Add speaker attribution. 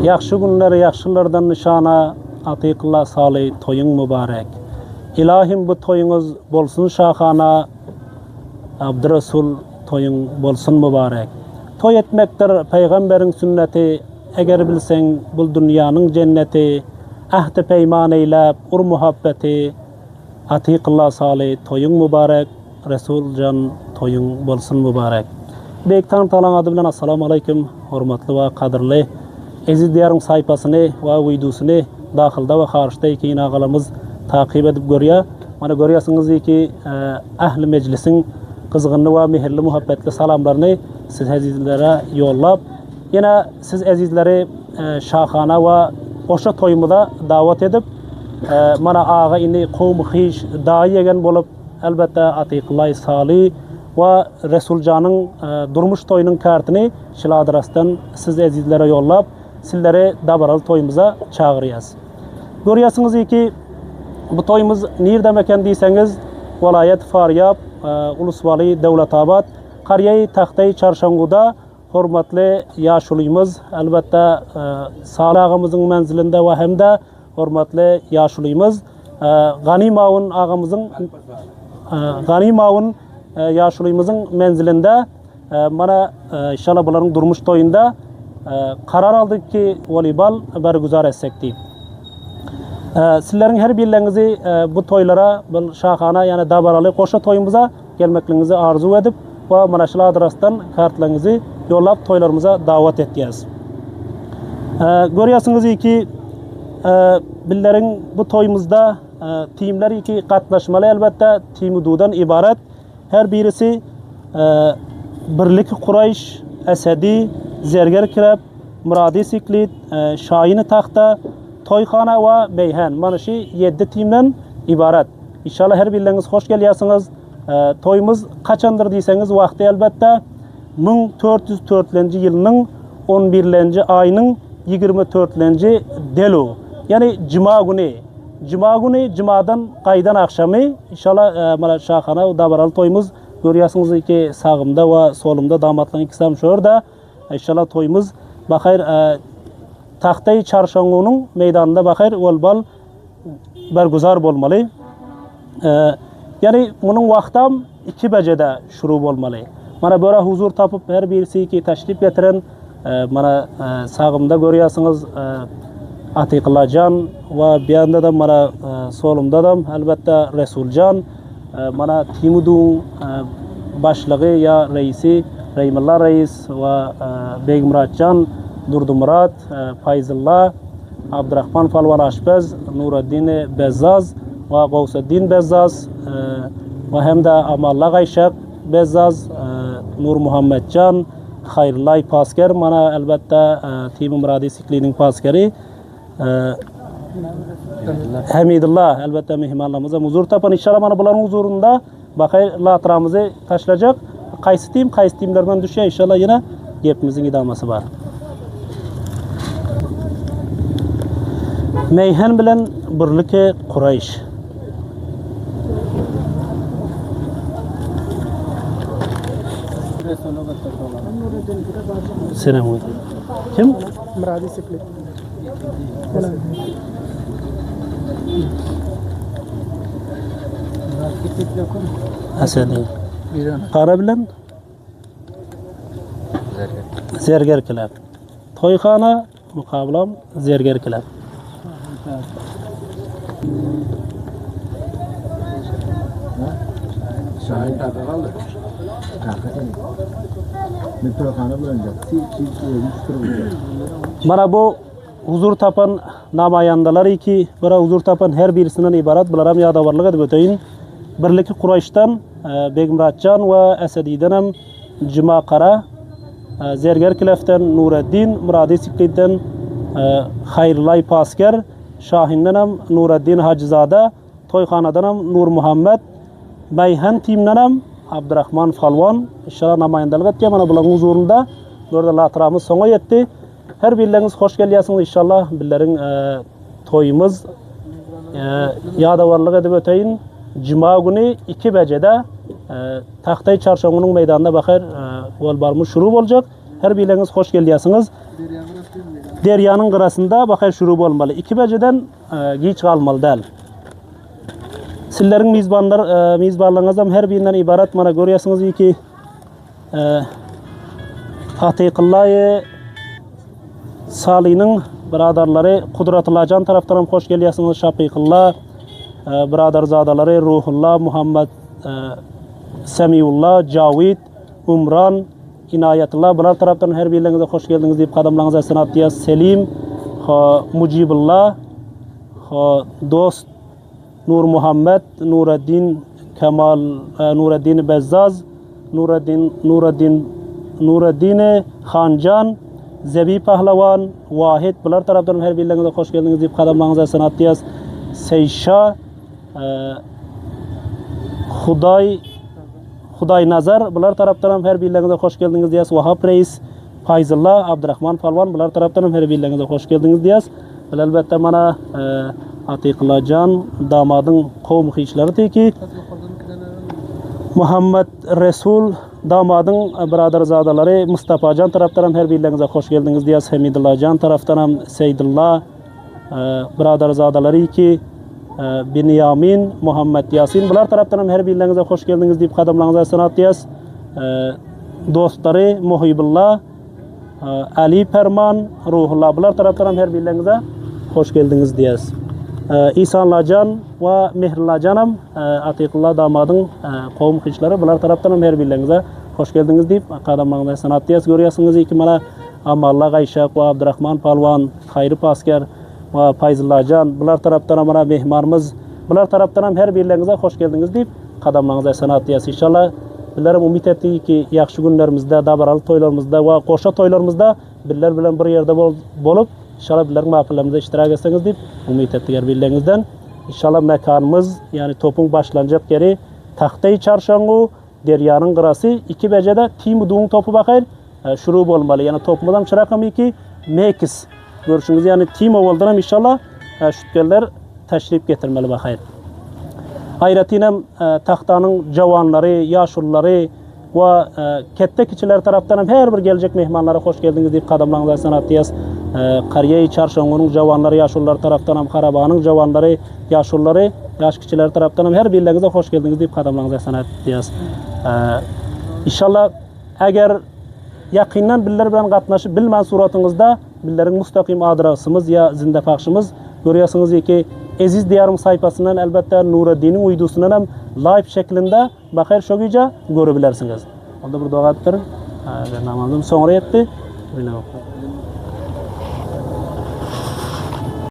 Speaker 1: Yaxşı günleri yaxşılardan nişana Atiqullah Salih toyun mübarek. İlahim bu toyunuz bolsun şahana Abdurrasul toyun bolsun mübarek. Toy etmektir peygamberin sünneti. Eğer bilsen bu dünyanın cenneti. Ahd-i peyman eylep ur muhabbeti. Atiqullah Salih toyun mübarek. Resul can toyun bolsun mübarek. Bektan talan adı bilen assalamu aleyküm. Hormatlı ve kadırlı. Aziz diyarın sayfasını ve videosunu dahilde ve harçta iki ağalarımız takip edip görüyor. Bana görüyorsunuz ki ahli meclisin kızgınlı ve mehirli muhabbetli salamlarını siz azizlere yollap yine siz azizleri şahana ve oşa toyumuda davet edip bana ağa inni kovmu hiç dahi egen bolup elbette Atiqullah Salih ve Resul Can'ın durmuş toyunun kartını Şiladras'tan siz azizlere yollap sizleri Dabaralı toyumuza çağırıyız. Görüyorsunuz ki bu toyumuz nerede mekan deyseniz Vilayet Faryab, Ulusvali Devletabad, Qariyay Taxtay Çarşanguda hürmetli yaşlıyımız elbette Salağımızın menzilinde ve hem de hürmetli yaşlıyımız Ganimavun ağamızın Ganimavun yaşlıyımızın menzilinde bana inşallah bunların durmuş toyunda karar aldık ki voleybol bergüzar etsek deyip. Sizlerin her birlerinizi bu toylara, bu şahana yani Dabaralı koşa toyumuza gelmeklerinizi arzu edip ve Manaşlı adresden kartlarınızı yollap toylarımıza davet ettiyiz. Görüyorsunuz ki billerin bu toyumuzda timler iki katlaşmalı elbette timududan ibaret. Her birisi Birlik Kurayş, Esedi, Zerger Kirep, Muradi Siklit, Şahini Taxta, Toyxana ve Beyhan. Mana şu 7 timden ibaret. İnşallah her birleriniz hoş geliyorsunuz. Toyumuz kaçandır deyseniz vakti elbette 1404 yılının 11 ayının 24 delu. Yani Cuma günü. Cuma günü Cuma'dan qaydan akşamı inşallah mana şahana Dabaralı toyumuz görüyorsunuz ki sağımda ve solumda damatların ikisam şurada. İnşallah toyumuz bakayır Taxtay Çarşangu'nun meydanında bakayır volbal bergüzar bolmalı. Yani bunun vaktam 2 becede şuru olmalı. Mana böyle huzur tapıp her birisi ki teşrif getiren mana sağımda görüyorsunuz Atiqullah Can ve bir yanda da mana solumda da elbette Resul Can mana Timudun başlığı ya reisi Rahimullah Reis ve Begmurat Can, Durdu Murat, Fayzullah, Abdurrahman Falvan Aşpez, Nuruddin Bezzaz ve Gavsuddin Bezzaz ve hem de Amallah Ayşak Bezzaz, Nur Muhammed Can, Hayrullah Pasker, mana elbette Timu Muradi Sikli'nin paskeri Hamidullah elbette mehmanlarımıza huzur tapan inşallah mana buların huzurunda bakayır latramızı taşlayacak. Qaysı timlerden düşüyor inşallah yine gepimizin idaması var. Meyhan bilen Birlik Kurayş. Selam. Kim?
Speaker 2: Muradi Sikli.
Speaker 1: Asadi. Qara bilen Zerger Kilab. Toyxana muqabilam Zerger Kilab.
Speaker 3: Şahin tadı kaldı. Mikrofonu bölünce.
Speaker 1: Mana bu huzur tapan namayandalar ki bura huzur tapan her birisinden ibaret bular yadavarlık edip öteyin. Birlik Kurayş'tan Begmuratcan ve Esedi'den hem Cuma Qara, Zerger Kilef'ten Nuruddin, Muradi Sikli'den Hayrullah Pasker, Şahin'den hem Nuruddin Hacızade, Toyxanadan hem Nur Muhammed, Beyhan timden hem Abdurrahman Falvan. İnşallah namayandalık etken mana buların huzurunda burada latramız sona yetti. Her birleriniz hoş geliyorsunuz inşallah. Billerin toyumuz yadavarlık edip öteyin. Cuma günü 2 becede Taxtay Çarşangu'nun meydanında bakar volbarımız şurup olacak. Her birleriniz hoş geliyorsunuz. deryanın qırasında bakay şurup olmalı. 2 beceden giç kalmalı del. Sizlerin mizbanlarınızdan her birinden ibaret mana görüyorsunuz ki Atiqullah Salih'nin biradarları Kudratullah Can taraftan hoş geliyorsunuz. Şafiqullah biraderzadaları Ruhullah, Muhammed Semiullah, Cavid, Umran, İnayetullah bular taraftan her birinize hoş geldiniz deyip kadamlarınıza sanat diye Selim, Mucibullah, dost Nur Muhammed, Nureddin Kemal, Nureddin Bezzaz, Nureddin Khancan, Zebi Pahlavan, Vahid bular taraftan her birinize hoş geldiniz deyip kadamlarınıza sanat diye Seyşa, Huday Nazar bular taraftan her birinize hoş geldiniz diye Vahap Reis, Fayzullah, Abdurrahman Palvan bular taraftan her birinize hoş geldiniz diye. Elbette mana Atiqullah Can damadın kavm hiçleri ki Muhammed Resul damadın biraderzadaları Mustafa Can taraftan her birinize hoş geldiniz diye Hamidullah Can taraftan Seydullah biraderzadaları ki Binyamin, Muhammed Yasin bular taraftan her birinize hoş geldiniz deyip kadamlarınıza sanat diye dostları Muhibullah, Ali Perman, Ruhullah bular taraftan her birinize hoş geldiniz diye. İhsanullah Can ve Mehrullah Canım Atiqullah damadın kavm hiçleri bular taraftan her birinize hoş geldiniz deyip kadamlarınıza sanat diye görüyorsunuz ki mana Amallah Ayşak ve Abdurrahman Palvan, Hayri Pasker ve Fayzullah Can bular taraftan mana mehmanımız bular taraftan her birinize hoş geldiniz deyip kadamlarınıza sanat diye. İnşallah bizlerim umid ettik ki yaxşı günlerimizde, dabaralı toylarımızda ve qoşa toylarımızda bizler bilen bir yerde bolup inşallah bizlerin mahfillerimizde iştirak etseniz deyip umid ettik her birlerinizden. İnşallah mekanımız yani topun başlanacak yeri Tahtay Çarşangu deryanın qırası 2 becede Timudu'nun topu bakayır şurup olmalı. Yani topumuzdan çırakamı ki mekis görüşünüz yani Timo olduram inşallah şütkeller teşrif getirmeli bakayır. Hayratinem tahtanın cavanları, yaşlıları ve kette kişiler taraftan her bir gelecek mehmanlara hoş geldiniz deyip kadamlarınıza sanat diyez. Kariye Çarşangu'nun cavanları, yaşlıları taraftan Karabağ'ın cavanları, yaşlıları, yaş kişiler taraftan her birlerinize hoş geldiniz deyip kadamlarınıza sanat diyez. İnşallah eğer yakından bizler bilen katnaşıp bilmen suratınızda bizlerin müstakim adresimiz ya zindafakşımız görüyorsunuz ki Aziz Diyarım sayfasından elbette Nureddin'in uydusundan hem live şeklinde bakar şogica görebilirsiniz. Onda bir dua ettirin. Namazım sonra yetti.